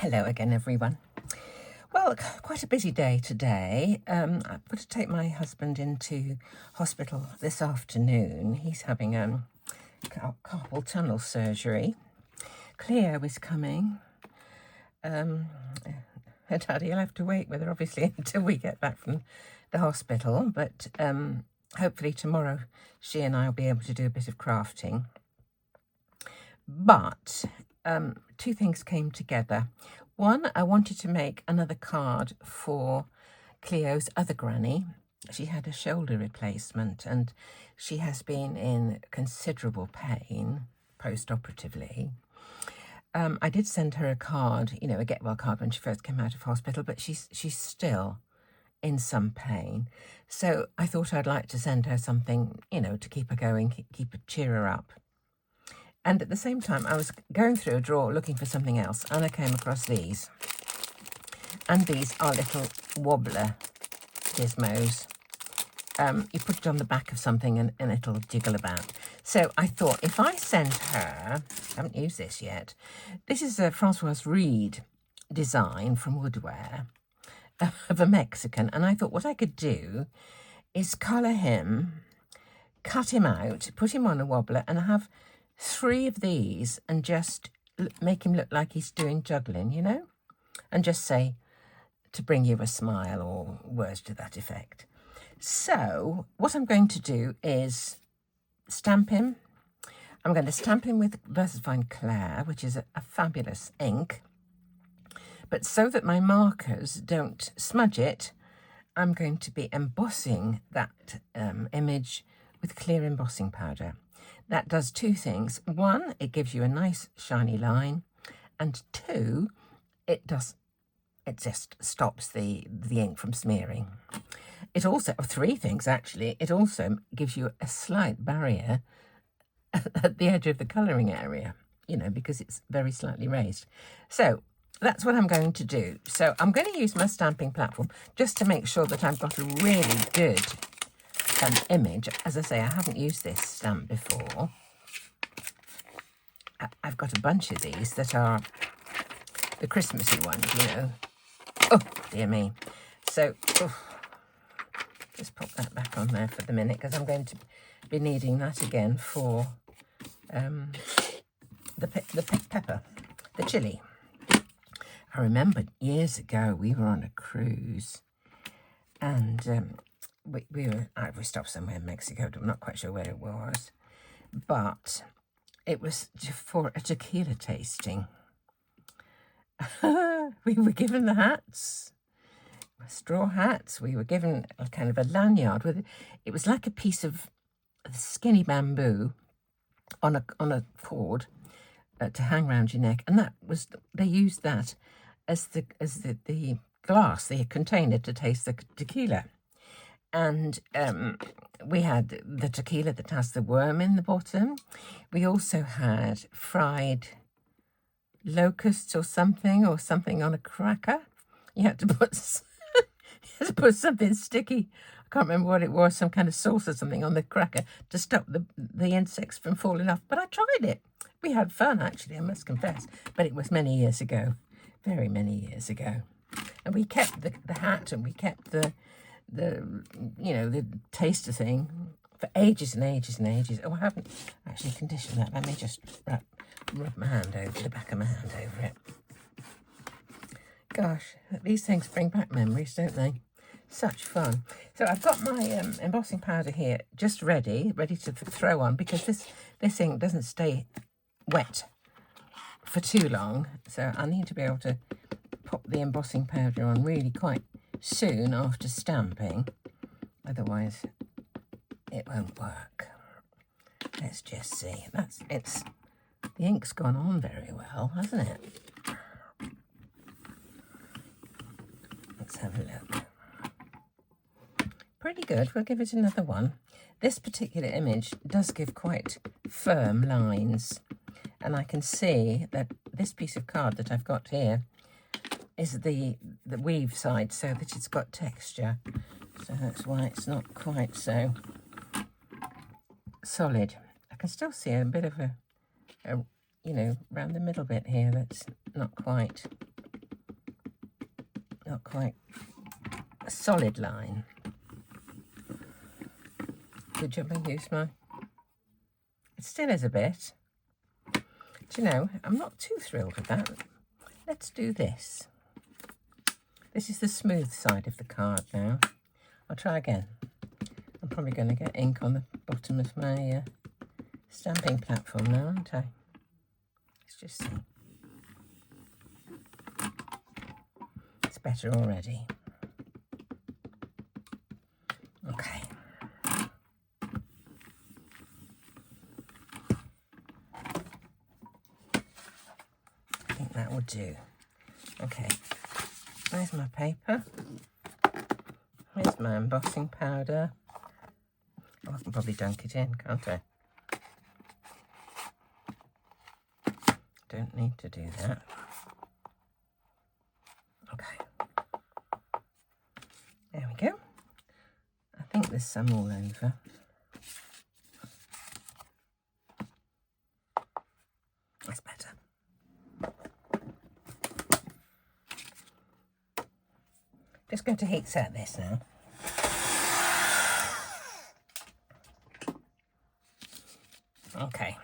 Hello again, everyone. Well, quite a busy day today. I've got to take my husband into hospital this afternoon. He's having carpal tunnel surgery. Claire was coming. Her daddy will have to wait with her, obviously, until we get back from the hospital. But hopefully tomorrow she and I will be able to do a bit of crafting. But two things came together. One, I wanted to make another card for Cleo's other granny. She had a shoulder replacement and she has been in considerable pain post-operatively. I did send her a card, a get well card when she first came out of hospital, but she's still in some pain. So I thought I'd like to send her something, to keep her going, cheer her up. And at the same time, I was going through a drawer looking for something else, and I came across these. And these are little wobbler gizmos. You put it on the back of something and it'll jiggle about. So I thought if I send her, I haven't used this yet, this is a Francoise Reed design from Woodware of a Mexican. And I thought what I could do is colour him, cut him out, put him on a wobbler and have 3 of these and just make him look like he's doing juggling, and just say to bring you a smile or words to that effect. So what I'm going to do is stamp him. I'm going to stamp him with Versafine Clair, which is a fabulous ink. But so that my markers don't smudge it, I'm going to be embossing that image with clear embossing powder. That does 2 things. 1, it gives you a nice shiny line, and 2, it just stops the ink from smearing. It also, 3 things actually, it also gives you a slight barrier at the edge of the colouring area, because it's very slightly raised. So that's what I'm going to do. So I'm going to use my stamping platform just to make sure that I've got a really good image. As I say, I haven't used this stamp before. I've got a bunch of these that are the Christmassy ones, Oh, dear me. So, just pop that back on there for the minute because I'm going to be needing that again for the pepper, the chili. I remember years ago we were on a cruise and we stopped somewhere in Mexico. I'm not quite sure where it was, but it was for a tequila tasting. We were given the hats, straw hats. We were given a kind of a lanyard with it. It was like a piece of skinny bamboo on a cord to hang around your neck, and they used that as the glass, the container to taste the tequila. And we had the tequila that has the worm in the bottom. We also had fried locusts or something on a cracker. You had to put something sticky. I can't remember what it was, some kind of sauce or something on the cracker to stop the insects from falling off. But I tried it. We had fun, actually, I must confess. But it was many years ago, very many years ago. And we kept the hat and we kept the taster thing for ages and ages and ages. Oh, I haven't actually conditioned that. Let me just rub my hand over the back of my hand over it. Gosh, these things bring back memories, don't they? Such fun. So I've got my embossing powder here just ready to throw on because this ink doesn't stay wet for too long. So I need to be able to pop the embossing powder on really quite soon after stamping, otherwise it won't work. Let's just see. The ink's gone on very well, hasn't it? Let's have a look. Pretty good. We'll give it another one. This particular image does give quite firm lines, and I can see that this piece of card that I've got here is the weave side, so that it's got texture. So that's why it's not quite so solid. I can still see a bit of a around the middle bit here that's not quite not quite a solid line. Good job I used my... It still is a bit. Do you know, I'm not too thrilled with that. Let's do this. This is the smooth side of the card now. I'll try again. I'm probably going to get ink on the bottom of my stamping platform now, aren't I? Let's just see. It's better already. Okay. I think that will do. Okay. There's my paper. Here's my embossing powder. Oh, I can probably dunk it in, can't I? Don't need to do that. Okay. There we go. I think there's some all over. That's better. Just going to heat set this now. Okay.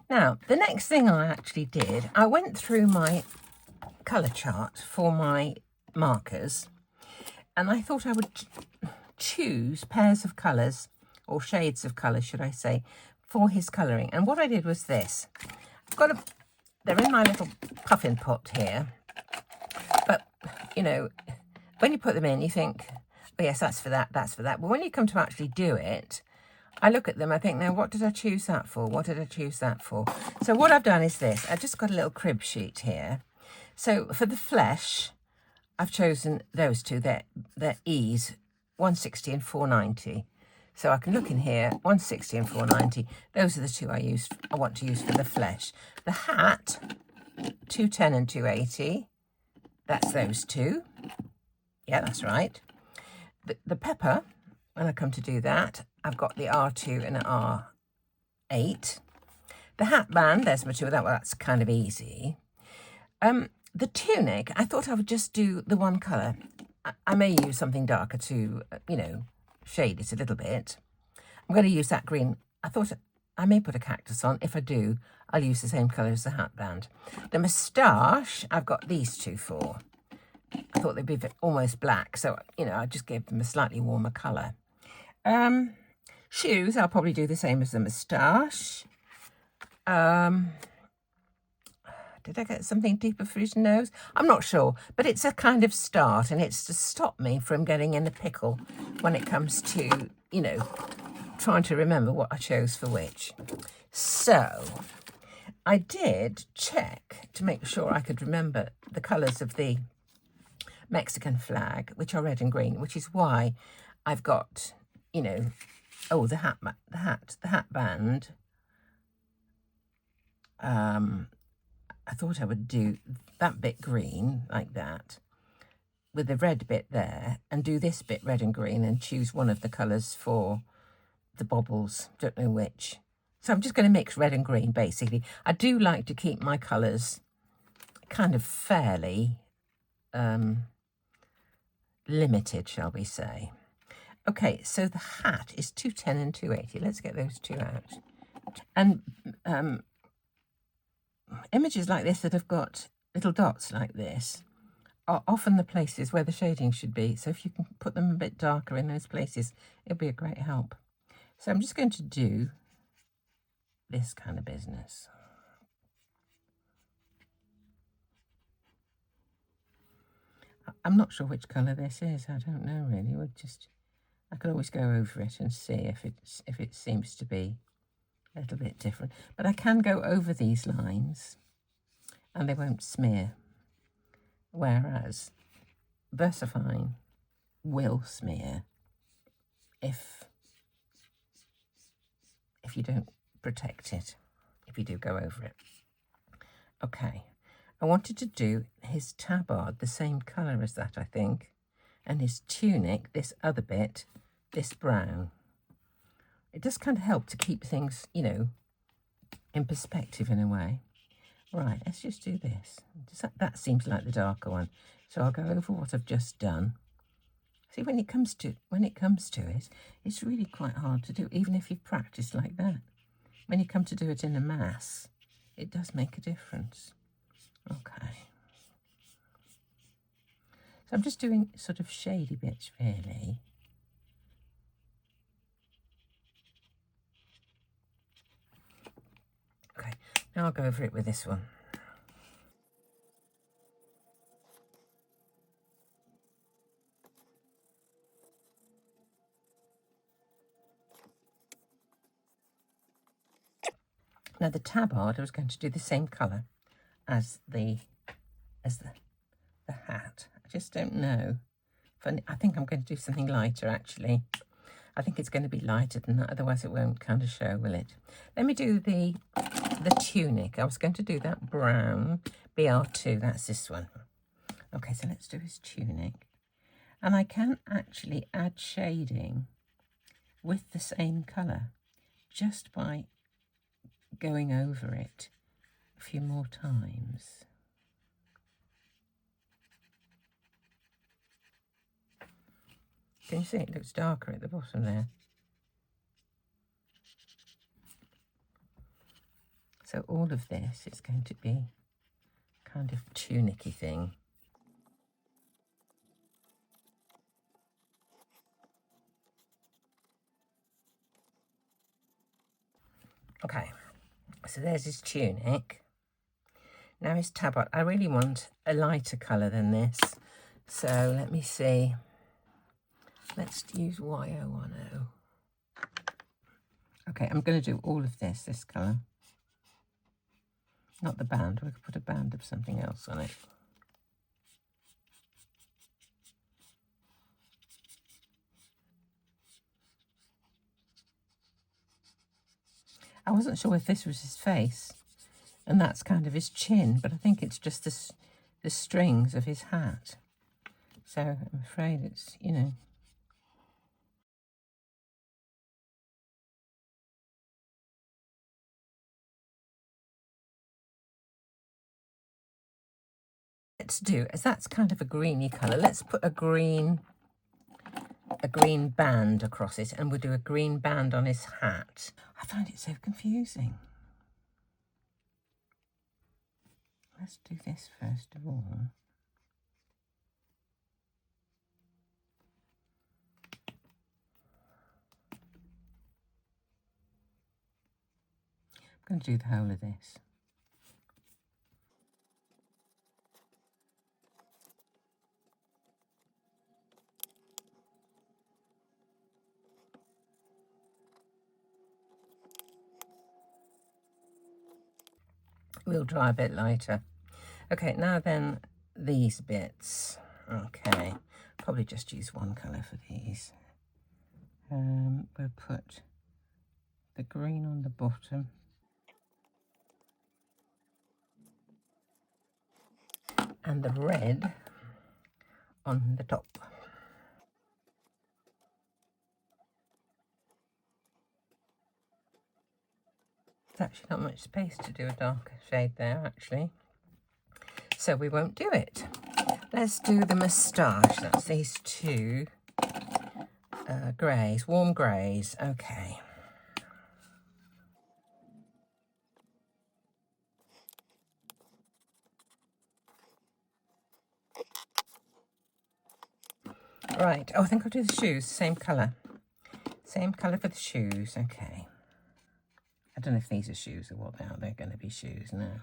Now, the next thing I actually did, I went through my colour chart for my markers, and I thought I would choose pairs of colours, or shades of colour, should I say, for his colouring. And what I did was this. They're in my little puffin pot here, but, you know, when you put them in, you think, oh yes, that's for that, that's for that. But when you come to actually do it, I look at them, I think, now, what did I choose that for? What did I choose that for? So what I've done is this. I've just got a little crib sheet here. So for the flesh, I've chosen those two. They're E's, 160 and 490. So I can look in here, 160 and 490. Those are the two I want to use for the flesh. The hat, 210 and 280. That's those two. Yeah, that's right. The pepper, when I come to do that, I've got the R2 and an R8. The hat band, there's my two of that. Well, that's kind of easy. The tunic, I thought I would just do the one colour. I may use something darker to, you know, shade it a little bit. I'm going to use that green. I thought I may put a cactus on. If I do, I'll use the same colour as the hat band. The moustache, I've got these two for. I thought they'd be almost black, so, you know, I just gave them a slightly warmer colour. Shoes, I'll probably do the same as the moustache. Did I get something deeper for his nose? I'm not sure, but it's a kind of start, and it's to stop me from getting in a pickle when it comes to, you know, trying to remember what I chose for which. So I did check to make sure I could remember the colours of the Mexican flag, which are red and green, which is why I've got, you know, oh, the hat band. I thought I would do that bit green like that with the red bit there, and do this bit red and green, and choose one of the colours for the bobbles. Don't know which. So I'm just going to mix red and green, basically. I do like to keep my colours kind of fairly limited, shall we say. Okay, so the hat is 210 and 280. Let's get those two out. And images like this that have got little dots like this are often the places where the shading should be. So if you can put them a bit darker in those places, it'll be a great help. So I'm just going to do this kind of business. I'm not sure which colour this is. I don't know really. I could always go over it and see if it seems to be a little bit different. But I can go over these lines and they won't smear. Whereas Versafine will smear if you don't protect it, if you do go over it. Okay, I wanted to do his tabard the same colour as that, I think, and his tunic, this other bit, this brown. It does kind of help to keep things, you know, in perspective in a way. Right, let's just do this. That seems like the darker one. So I'll go over what I've just done. See, when it comes to it, it's really quite hard to do, even if you've practiced like that. When you come to do it in a mass, it does make a difference. Okay. So I'm just doing sort of shady bits, really. Okay, now I'll go over it with this one. Now the tabard, I was going to do the same colour as the hat. I just don't know. I think I'm going to do something lighter, actually. I think it's going to be lighter than that, otherwise it won't kind of show, will it? Let me do the tunic. I was going to do that brown, BR2, that's this one. Okay, so let's do his tunic. And I can actually add shading with the same colour just by going over it a few more times. Can you see it looks darker at the bottom there? So all of this is going to be kind of tunic-y thing. Okay, so there's his tunic. Now his tabard. I really want a lighter colour than this. So let me see. Let's use YO10. Okay, I'm going to do all of this colour. Not the band. We could put a band of something else on it. I wasn't sure if this was his face, and that's kind of his chin, but I think it's just the strings of his hat. So I'm afraid it's, you know. Let's do, as that's kind of a greeny colour, let's put a green band across it, and we'll do a green band on his hat. I find it so confusing. Let's do this first of all. I'm going to do the whole of this. We'll dry a bit lighter. Okay, now then, these bits. Okay, probably just use one colour for these. We'll put the green on the bottom. And the red on the top. There's actually not much space to do a darker shade there, actually. So we won't do it. Let's do the moustache. That's these two greys, warm greys. Okay. Right. Oh, I think I'll do the shoes. Same colour. Same colour for the shoes. Okay. I don't know if these are shoes or what they are. They're going to be shoes now.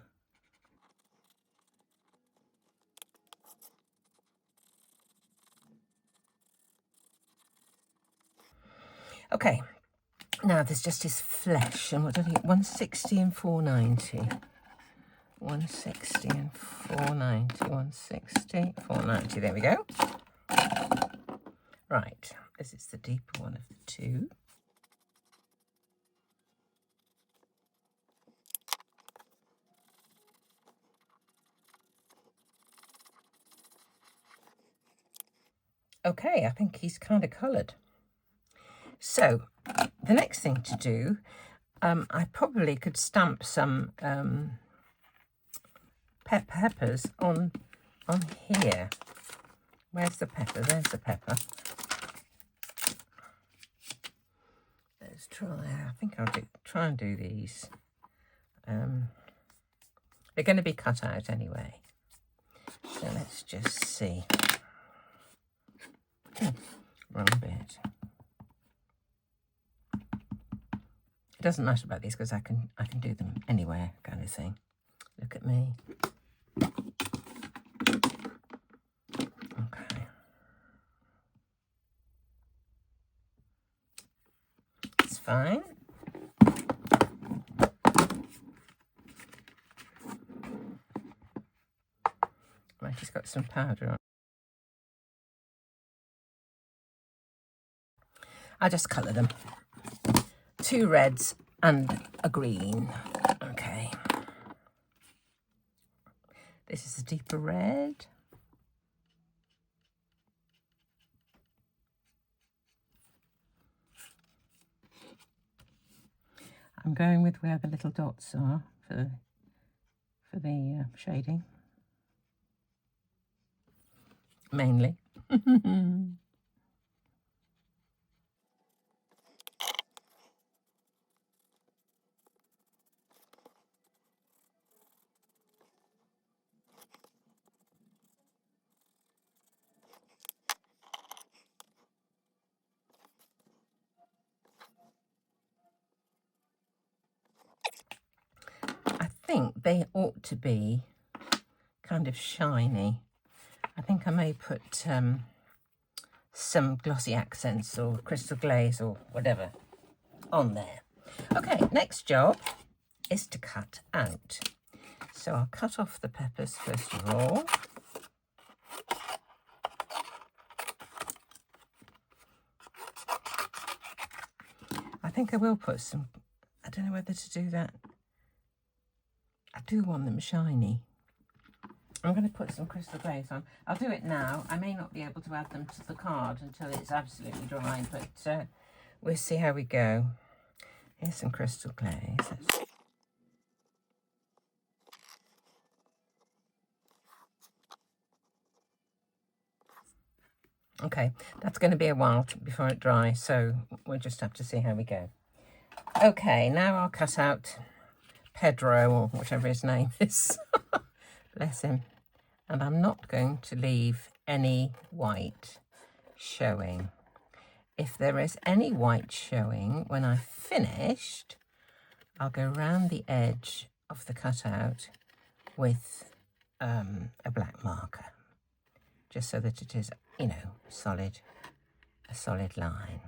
Okay, now there's just his flesh, and what do I think? 160 and 490. 160 and 490. 160, 490. There we go. Right, this is the deeper one of the two. Okay, I think he's kind of coloured. So the next thing to do, I probably could stamp some peppers on on here. Where's the pepper? There's the pepper. Let's try. I think I'll try and do these. They're going to be cut out anyway. So let's just see. Wrong bit. It doesn't matter about these because I can do them anywhere, kind of thing. Look at me. Okay. It's fine. Right, just got some powder on. I'll just colour them. 2 reds and a green. Okay. This is a deeper red. I'm going with where the little dots are for the shading. Mainly. I think they ought to be kind of shiny. I think I may put some glossy accents or crystal glaze or whatever on there. Okay, next job is to cut out. So I'll cut off the peppers first of all. I think I will put some, I don't know whether to do that. I do want them shiny. I'm going to put some crystal glaze on. I'll do it now. I may not be able to add them to the card until it's absolutely dry, but we'll see how we go. Here's some crystal glaze. Okay, that's going to be a while before it dries, so we'll just have to see how we go. Okay, now I'll cut out Pedro, or whichever his name is. Bless him. And I'm not going to leave any white showing. If there is any white showing when I've finished, I'll go round the edge of the cutout with a black marker, just so that it is, you know, a solid line.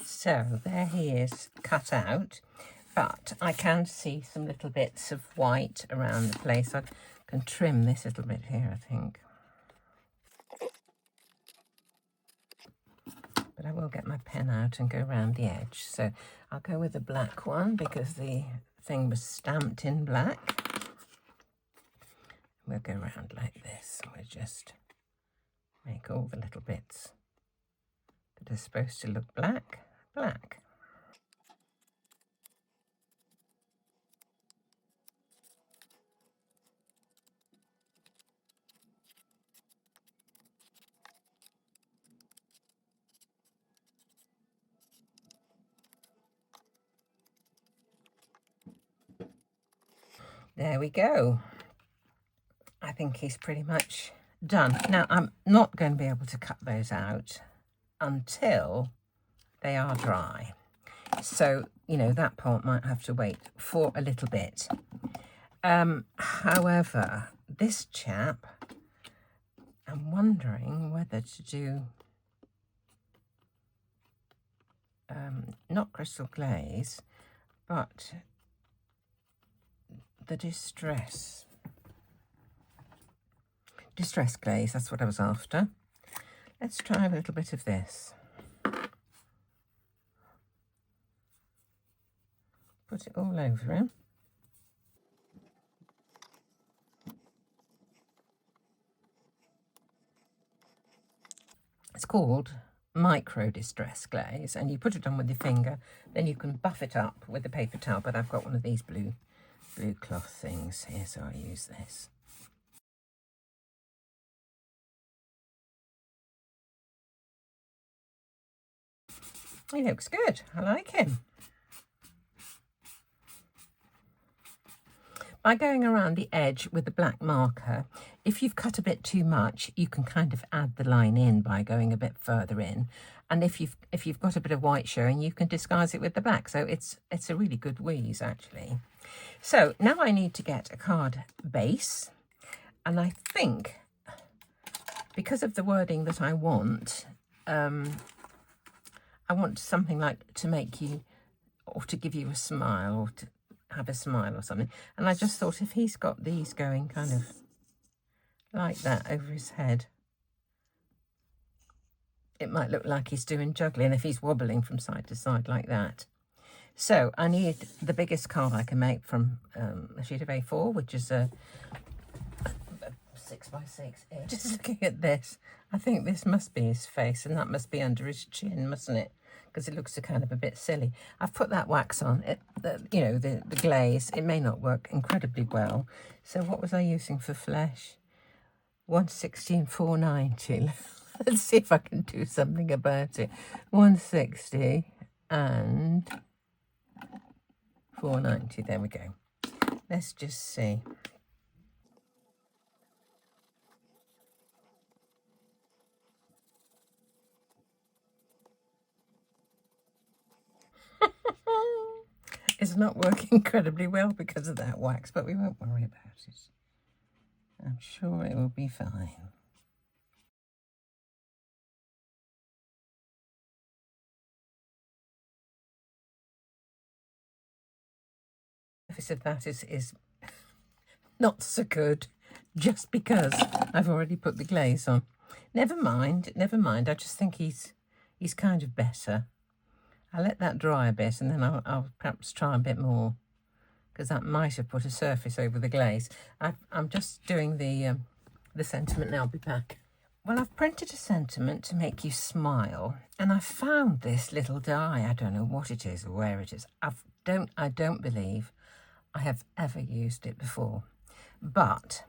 So there he is, cut out, but I can see some little bits of white around the place. I can trim this little bit here, I think. But I will get my pen out and go around the edge. So I'll go with the black one because the thing was stamped in black. We'll go around like this. We'll just make all the little bits that are supposed to look black. Black. There we go. I think he's pretty much done. Now, I'm not going to be able to cut those out until they are dry. So, you know, that part might have to wait for a little bit. However, this chap, I'm wondering whether to do not crystal glaze, but the distress glaze. That's what I was after. Let's try a little bit of this. Put it all over him. It's called micro distress glaze, and you put it on with your finger, then you can buff it up with a paper towel, but I've got one of these blue cloth things here, so I use this. He looks good. I like him. By going around the edge with the black marker, if you've cut a bit too much, you can kind of add the line in by going a bit further in. And if you've got a bit of white showing, you can disguise it with the black. So it's a really good wheeze, actually. So now I need to get a card base. And I think, because of the wording that I want something like to make you, or to give you a smile, or to have a smile or something. And I just thought, if he's got these going kind of like that over his head, it might look like he's doing juggling if he's wobbling from side to side like that. So I need the biggest card I can make from a sheet of A4, which is a 6x6. Just looking at this, I think this must be his face, and that must be under his chin, mustn't it? Because it looks kind of a bit silly. I've put that wax on, you know, the glaze. It may not work incredibly well. So what was I using for flesh? 116, 490. Let's see if I can do something about it. 160 and 490. There we go. Let's just see. It's not working incredibly well because of that wax, but we won't worry about it. I'm sure it will be fine. The surface of that is not so good, just because I've already put the glaze on. Never mind, never mind. I just think he's kind of better. I'll let that dry a bit, and then I'll perhaps try a bit more, because that might have put a surface over the glaze. I'm just doing the sentiment now. I'll be back. Well, I've printed a sentiment to make you smile, and I found this little die. I don't know what it is or where it is. I don't believe I have ever used it before, but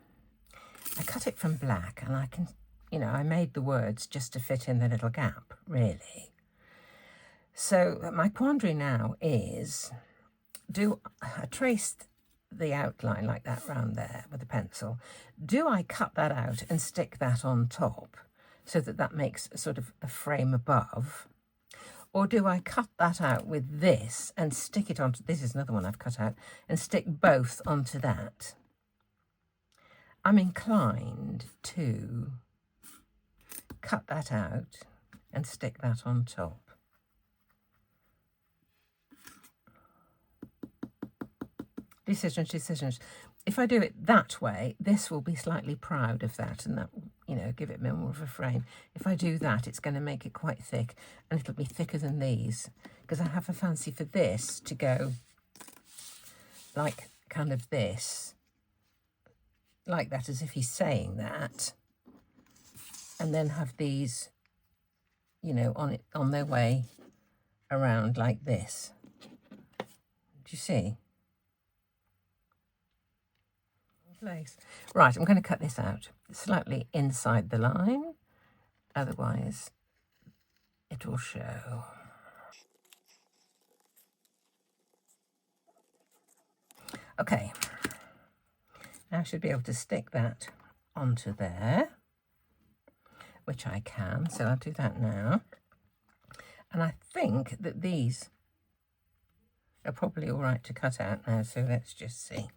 I cut it from black, and I can, you know, I made the words just to fit in the little gap, really. So my quandary now is, I traced the outline like that round there with a pencil. Do I cut that out and stick that on top so that makes sort of a frame above? Or do I cut that out with this and stick it onto, this is another one I've cut out, and stick both onto that? I'm inclined to cut that out and stick that on top. Decisions. If I do it that way, this will be slightly proud of that, and that, you know, give it more of a frame. If I do that, it's going to make it quite thick, and it'll be thicker than these, because I have a fancy for this to go like kind of this, like that, as if he's saying that, and then have these, you know, on their way around like this. Do you see? Place. Right, I'm going to cut this out slightly inside the line, otherwise it will show. Okay, Now I should be able to stick that onto there, which I can, so I'll do that now. And I think that these are probably all right to cut out now, so let's just see.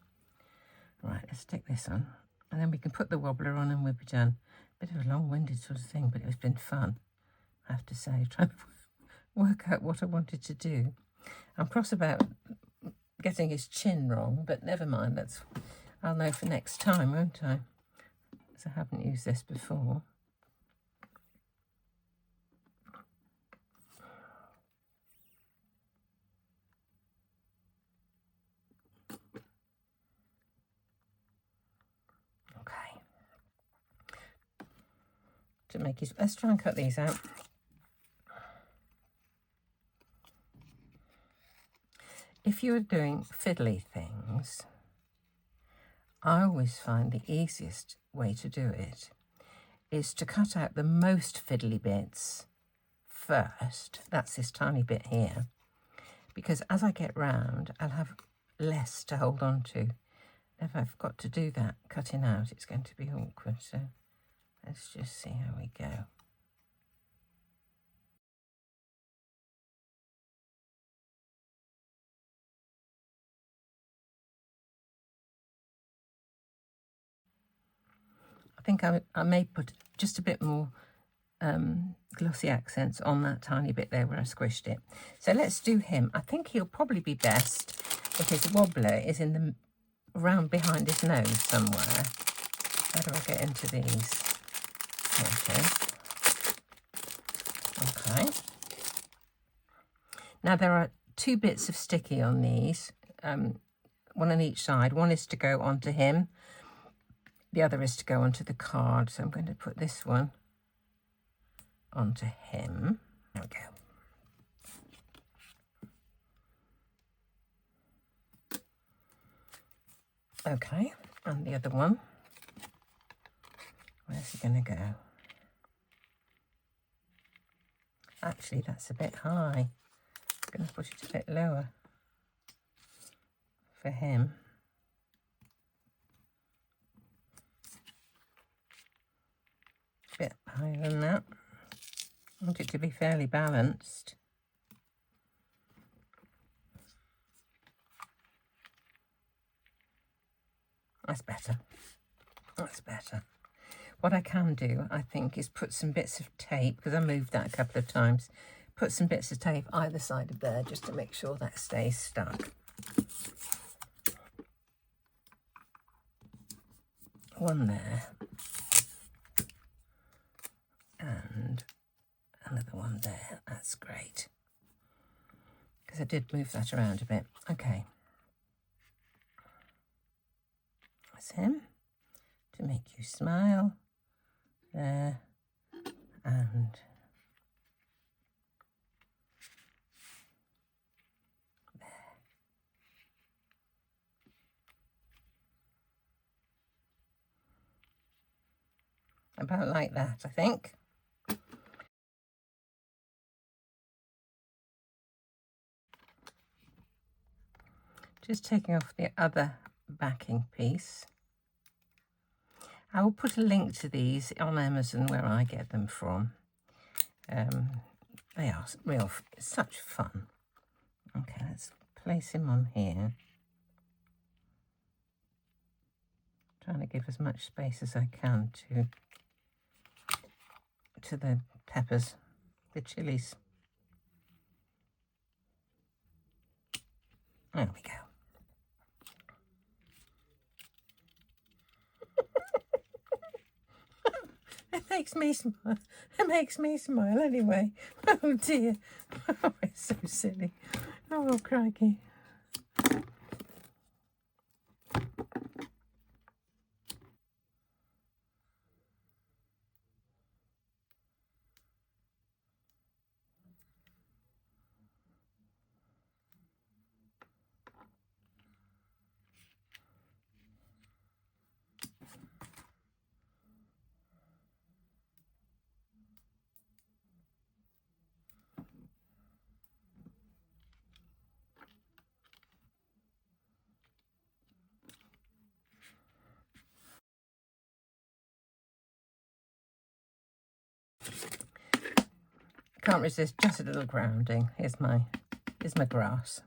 Right, let's stick this on, and then we can put the wobbler on and we'll be done. Bit of a long-winded sort of thing, but it's been fun, I have to say, trying to work out what I wanted to do. I'm cross about getting his chin wrong, but never mind, I'll know for next time, won't I? Because I haven't used this before. Okay. To make his, let's try and cut these out. If you're doing fiddly things, I always find the easiest way to do it is to cut out the most fiddly bits first. That's this tiny bit here, because as I get round, I'll have less to hold on to. If I've got to do that cutting out, it's going to be awkward. So let's just see how we go. I think I may put just a bit more glossy accents on that tiny bit there where I squished it. So let's do him. I think he'll probably be best if his wobbler is in the round behind his nose somewhere. How do I get into these? There it is. Okay. Now there are 2 bits of sticky on these, one on each side. One is to go onto him, the other is to go onto the card. So I'm going to put this one onto him. There we go. Okay, and the other one. Where's he going to go? Actually, that's a bit high. I'm going to put it a bit lower for him. A bit higher than that. I want it to be fairly balanced. That's better. That's better. What I can do, I think, is put some bits of tape, because I moved that a couple of times, put some bits of tape either side of there just to make sure that stays stuck. One there. And another one there. That's great. Because I did move that around a bit. Okay. That's him. To make you smile. There. And there. About like that, I think. Just taking off the other backing piece. I will put a link to these on Amazon where I get them from. They are such fun. Okay, let's place him on here. Trying to give as much space as I can to the peppers, the chilies. There we go. It makes me smile. It makes me smile anyway. Oh dear. Oh, it's so silly. Oh, crikey. Can't resist just a little grounding. Here's my grass.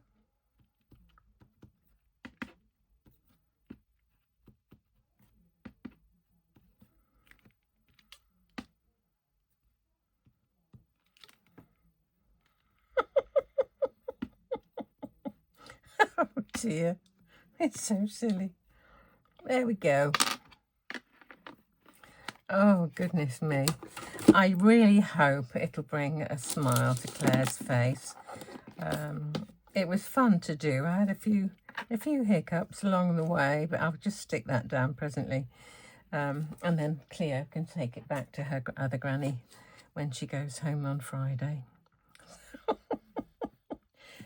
Oh dear, it's so silly. There we go. Oh, goodness me. I really hope it'll bring a smile to Claire's face. It was fun to do. I had a few hiccups along the way, but I'll just stick that down presently. And then Cleo can take it back to her other granny when she goes home on Friday.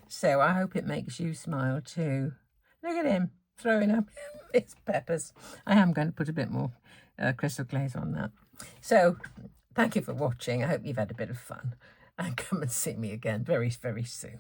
So I hope it makes you smile too. Look at him throwing up his peppers. I am going to put a bit more crystal glaze on that. So thank you for watching. I hope you've had a bit of fun, and come and see me again very, very soon.